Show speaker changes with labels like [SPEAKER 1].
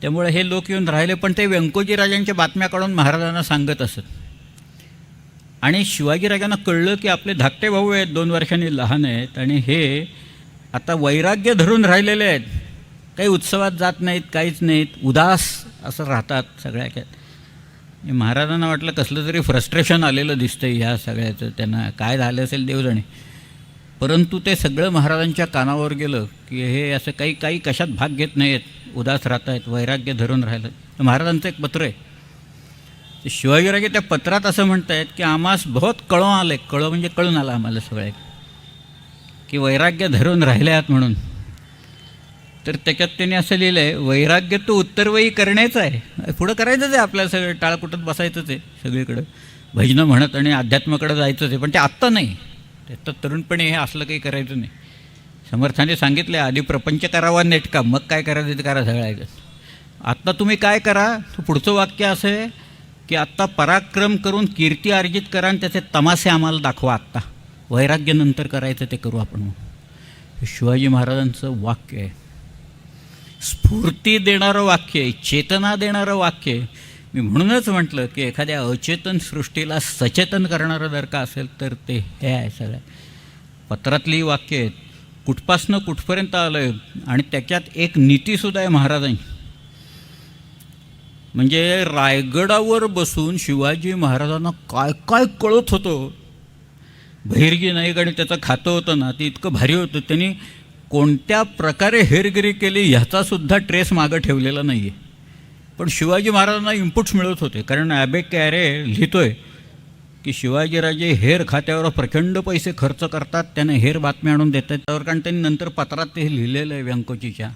[SPEAKER 1] त्यामुळे हे लोक येऊन राहिले, पण ते व्यंकोजी राजांच्या बातम्या काढून महाराजांना सांगत असत. आणि शिवाजीराजांना कळलं की आपले धाकटे भाऊ आहेत, 2 वर्षांनी लहान आहेत, आणि हे आता वैराग्य धरून राहिलेले आहेत, काही उत्सवात जात नाहीत, काहीच नाहीत, उदास असं राहतात सगळ्या. महाराजांना वाटलं कसलं तरी फ्रस्ट्रेशन आलेलं दिसतं ह्या सगळ्याचं, त्यांना काय झालं असेल देव जाणे. परंतु ते सगळं महाराजांच्या कानावर गेलं की हे असं काही कशात भाग घेत नाहीत, उदास राहत आहेत, वैराग्य धरून राहिलं. तर महाराजांचं एक पत्र आहे. शिवाजीराजे त्या पत्रात असं म्हणत आहेत की आम्हास बहुत कळो आले, कळो म्हणजे कळून आलं आम्हाला सगळं की वैराग्य धरून राहिले आहात म्हणून. तर त्याच्यात त्यांनी असं लिहिलं आहे, वैराग्य तो उत्तरवयी करण्याचं आहे, पुढं करायचंच आहे आपल्याला, सगळं टाळकुटत बसायचंच आहे सगळीकडं, भजनं म्हणत आणि अध्यात्माकडं जायचंच आहे. पण ते आत्ता नाही, तर तरुणपणी हे असलं काही करायचं नाही. समर्थाने सांगितलं आधी प्रपंच करावा नेटका, मग काय करायचं ते करा सगळं. आत्ता तुम्ही काय करा, तो पुढचं वाक्य असं आहे की आत्ता पराक्रम करून कीर्ती अर्जित करा आणि त्याचे तमासे आम्हाला दाखवा. आत्ता वैराग्य नंतर करायचं ते करू आपण. हे शिवाजी महाराजांचं वाक्य आहे, स्फूर्ती देणारं वाक्य आहे, चेतना देणारं वाक्य आहे. मी म्हणूनच म्हटलं की एखाद्या अचेतन सृष्टीला सचेतन करणारं जर का असेल तर ते हे आहे. सगळ्या पत्रातली वाक्य आहेत, कुठपासनं कुठपर्यंत आलं आहे. आणि त्याच्यात एक नीतीसुद्धा आहे महाराजांची. म्हणजे रायगडावर बसून शिवाजी महाराजांना काय काय कळत होतं, बहिर्जी नाईक आणि त्याचं खातं होतं ना, ते इतकं भारी होतं. त्यांनी कोणत्या प्रकारे हेरगिरी केली ह्याचासुद्धा ट्रेस मागं ठेवलेला नाही आहे. पण शिवाजी महाराजांना इनपुट्स मिळत होते. कारण ॲबे कॅरे लिहितोय की शिवाजीराजे हेर खात्यावर प्रचंड पैसे खर्च करतात, त्याने हेर बातम्या आणून देतात त्यावर. कारण त्यांनी नंतर पत्रात ते लिहिलेलं आहे व्यंकोजीच्या.